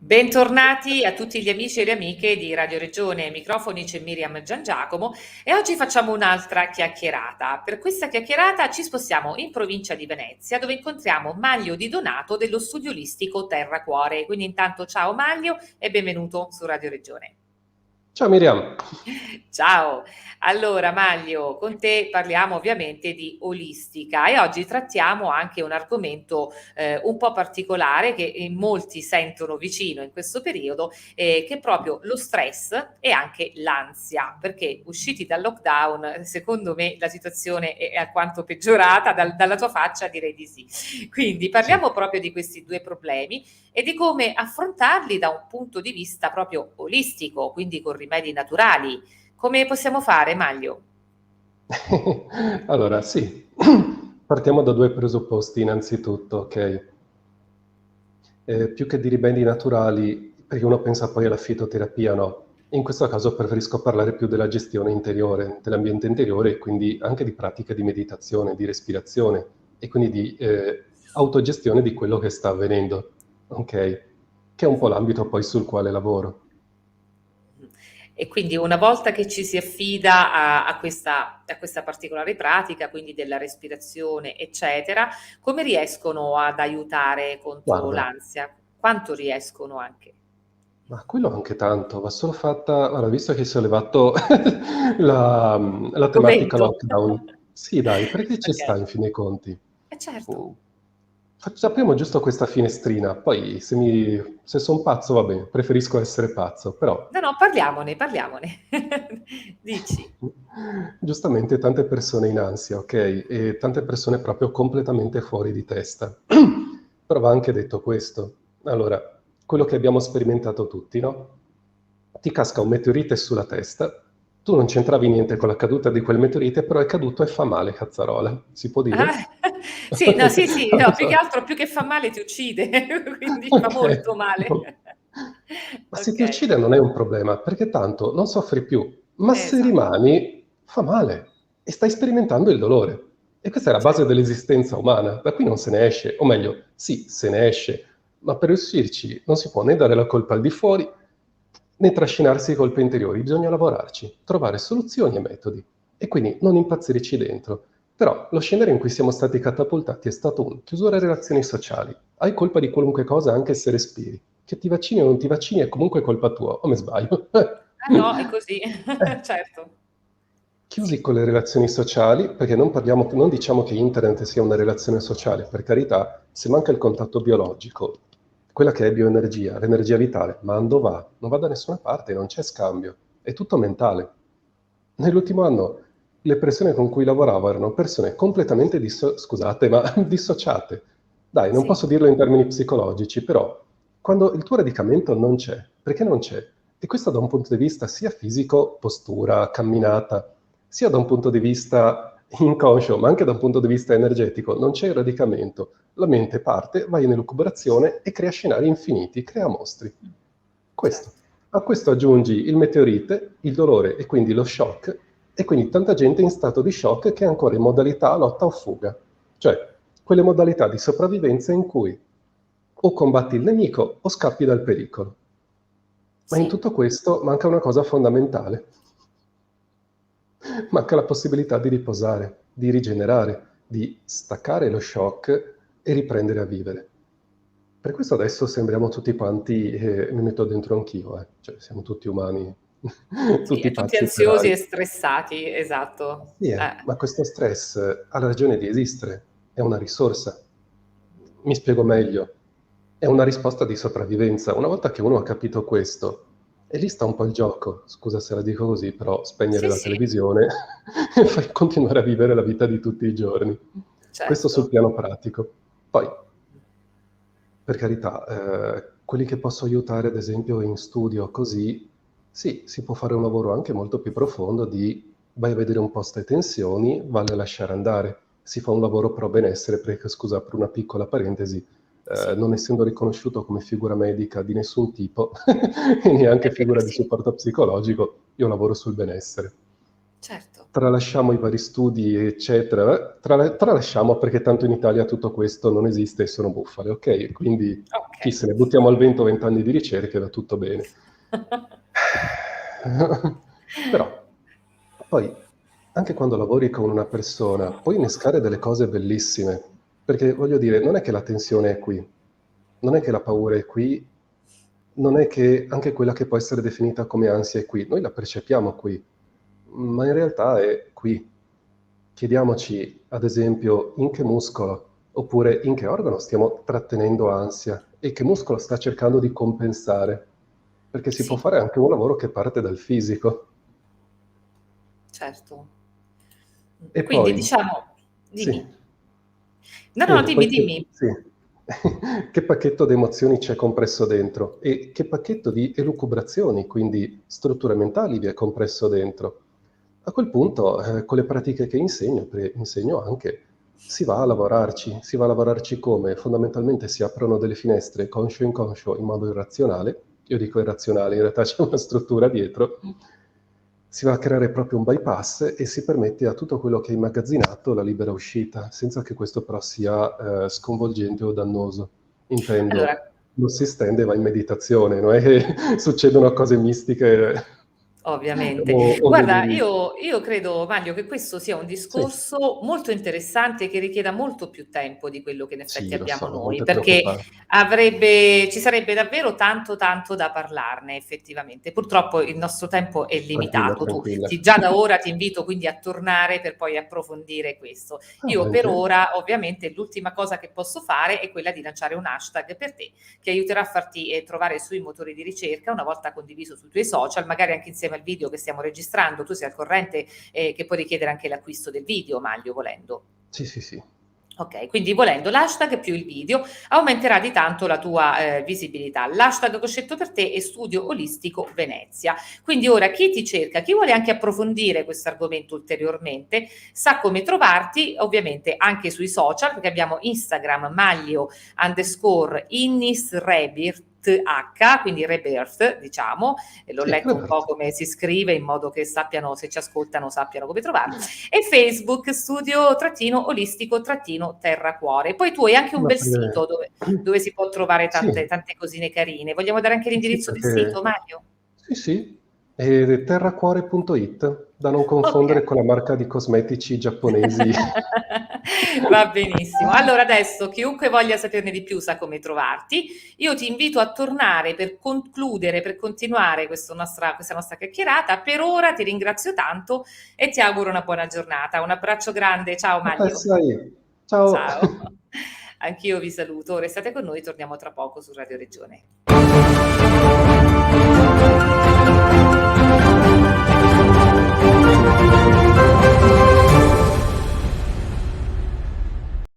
Bentornati a tutti gli amici e le amiche di Radio Regione. Ai microfoni c'è Miriam Giangiacomo e oggi facciamo un'altra chiacchierata. Per questa chiacchierata ci spostiamo in provincia di Venezia, dove incontriamo Maglio Di Donato dello studio olistico Terra Cuore. Quindi intanto ciao Maglio e benvenuto su Radio Regione. Ciao Miriam. Ciao, allora Maglio, con te parliamo ovviamente di olistica e oggi trattiamo anche un argomento un po' particolare che in molti sentono vicino in questo periodo, che è proprio lo stress e anche l'ansia, perché usciti dal lockdown, secondo me la situazione è alquanto peggiorata, dalla tua faccia direi di sì. Quindi Sì. parliamo proprio di questi due problemi e di come affrontarli da un punto di vista proprio olistico, quindi con rimedi naturali. Come possiamo fare, Maglio? Allora, sì, partiamo da due presupposti innanzitutto, ok? Più che di rimedi naturali, perché uno pensa poi alla fitoterapia, no? In questo caso preferisco parlare più della gestione interiore, dell'ambiente interiore e quindi anche di pratiche di meditazione, di respirazione e quindi di autogestione di quello che sta avvenendo, ok? Che è un po' l'ambito poi sul quale lavoro. E quindi una volta che ci si affida a questa particolare pratica, quindi della respirazione, eccetera, come riescono ad aiutare contro Guarda, l'ansia? Quanto riescono anche? ma quello anche tanto, va solo fatta, guarda, visto che hai sollevato la, la tematica Argomento. lockdown, sì dai, perché ci sta Ok, in fin dei conti. certo. Mm. Apriamo giusto questa finestrina, poi se sono pazzo va bene, preferisco essere pazzo, però No, no, parliamone. Dici. giustamente tante persone in ansia, ok? E tante persone proprio completamente fuori di testa. Però va anche detto questo. Allora, quello che abbiamo sperimentato tutti, no? Ti casca un meteorite sulla testa, tu non c'entravi niente con la caduta di quel meteorite, però è caduto e fa male, cazzarola. Si può Ah, dire? sì, no, sì, sì, Non no, lo più che so. altro, più che fa male ti uccide, quindi fa Ok. molto male. Ma se ti Ok, uccide non è un problema, perché tanto non soffri più, ma se esatto, rimani fa male e stai sperimentando il dolore. E questa è la base certo. dell'esistenza umana, da qui non se ne esce, o meglio, sì, se ne esce, ma per riuscirci non si può né dare la colpa al di fuori, né trascinarsi i colpi interiori, bisogna lavorarci, trovare soluzioni e metodi, e quindi non impazzirci dentro. Però lo scenario in cui siamo stati catapultati è stato un chiusura alle relazioni sociali. Hai colpa di qualunque cosa anche se respiri. Che ti vaccini o non ti vaccini è comunque colpa tua, o me sbaglio? Ah no, è così, certo. Chiusi Sì, con le relazioni sociali, perché non diciamo che internet sia una relazione sociale, per carità, se manca il contatto biologico, quella che è bioenergia, l'energia vitale, mando va, non va da nessuna parte, non c'è scambio, è tutto mentale. Nell'ultimo anno le persone con cui lavoravo erano persone completamente scusate, ma dissociate. Dai, non sì, posso dirlo in termini psicologici, però quando il tuo radicamento non c'è, perché non c'è? E questo da un punto di vista sia fisico, postura, camminata, sia da un punto di vista inconscio, ma anche da un punto di vista energetico, non c'è il radicamento. La mente parte, va in elucubrazione e crea scenari infiniti, crea mostri. Questo. certo. A questo aggiungi il meteorite, il dolore e quindi lo shock, e quindi tanta gente in stato di shock che è ancora in modalità lotta o fuga, cioè quelle modalità di sopravvivenza in cui o combatti il nemico o scappi dal pericolo. Ma in Sì, tutto questo manca una cosa fondamentale. Manca la possibilità di riposare, di rigenerare, di staccare lo shock e riprendere a vivere. Per questo adesso sembriamo tutti quanti, e mi metto dentro anch'io, cioè siamo tutti umani, sì, tutti e tutti pazzi ansiosi operai. e stressati, esatto. Sì, ma questo stress ha ragione di esistere, è una risorsa. Mi spiego meglio. È una risposta di sopravvivenza. Una volta che uno ha capito questo, e lì sta un po' il gioco, scusa se la dico così, però spegnere Sì, la sì, televisione e fai continuare a vivere la vita di tutti i giorni. Questo sul certo. piano pratico. Poi, per carità, quelli che posso aiutare, ad esempio, in studio così, sì, si può fare un lavoro anche molto più profondo di vai a vedere un po' ste tensioni, vale a lasciare andare. Si fa un lavoro pro benessere, perché, scusa, apro una piccola parentesi, Sì, non essendo riconosciuto come figura medica di nessun tipo, e neanche è vero, figura di sì. supporto psicologico, io lavoro sul benessere. certo. Tralasciamo i vari studi, eccetera, tralasciamo perché tanto in Italia tutto questo non esiste e sono bufale, ok? Quindi chi Okay. se ne buttiamo al vento 20 anni di ricerca e va tutto bene. Però poi, anche quando lavori con una persona, puoi innescare delle cose bellissime, perché voglio dire, non è che la tensione è qui, non è che la paura è qui, non è che anche quella che può essere definita come ansia è qui, noi la percepiamo qui, ma in realtà è qui. Chiediamoci, ad esempio, in che muscolo oppure in che organo stiamo trattenendo ansia e che muscolo sta cercando di compensare, perché si può Sì, fare anche un lavoro che parte dal fisico. certo. E Quindi poi, diciamo sì, dimmi. No, no, dimmi, dimmi. sì. Che pacchetto di emozioni c'è compresso dentro e che pacchetto di elucubrazioni, quindi strutture mentali, vi è compresso dentro. A quel punto, con le pratiche che insegno, perché insegno anche, si va a lavorarci come? Fondamentalmente si aprono delle finestre conscio e inconscio in modo irrazionale, io dico irrazionale, in realtà c'è una struttura dietro, si va a creare proprio un bypass e si permette a tutto quello che è immagazzinato la libera uscita, senza che questo però sia sconvolgente o dannoso. Allora, Intendo, lo si stende e va in meditazione, non è che succedono cose mistiche ovviamente. o Guarda, deliri. io credo, Maglio, che questo sia un Sì, discorso molto interessante che richieda molto più tempo di quello che in effetti sì, lo abbiamo so, non noi, ti perché preoccupare. ci sarebbe davvero tanto, tanto da parlarne effettivamente. Purtroppo il nostro tempo è Tranquilla, limitato. tranquilla. Già da ora ti invito quindi a tornare per poi approfondire questo. Ah, Io per volentieri. ora, ovviamente, l'ultima cosa che posso fare è quella di lanciare un hashtag per te che aiuterà a farti trovare sui motori di ricerca una volta condiviso sui tuoi social, magari anche insieme al video che stiamo registrando, tu sei al corrente che puoi richiedere anche l'acquisto del video, Maglio, volendo. Sì, sì, sì. Ok, quindi volendo l'hashtag più il video aumenterà di tanto la tua visibilità. L'hashtag che ho scelto per te è Studio Olistico Venezia. Quindi ora chi ti cerca, chi vuole anche approfondire questo argomento ulteriormente, sa come trovarti, ovviamente anche sui social, perché abbiamo Instagram Maglio_Innis Rebirth H, quindi Rebirth, diciamo, e l'ho Sì, letto un po' Roberto. come si scrive in modo che sappiano, se ci ascoltano, sappiano come trovarmi e Facebook studio-olistico-terracuore. Poi tu hai anche un Ma bel sito dove si può trovare sì, tante cosine carine. Vogliamo dare anche sì, l'indirizzo del sito, perché Mario? sì, sì, è terracuore.it, da non Ok. confondere con la marca di cosmetici giapponesi. Va benissimo. Allora adesso chiunque voglia saperne di più sa come trovarti. Io ti invito a tornare per concludere, per continuare questa nostra chiacchierata. Per ora ti ringrazio tanto e ti auguro una buona giornata. Un abbraccio grande. Ciao Ma te Maglio. sai, ciao. Ciao. Anch'io vi saluto. Restate con noi, torniamo tra poco su Radio Regione.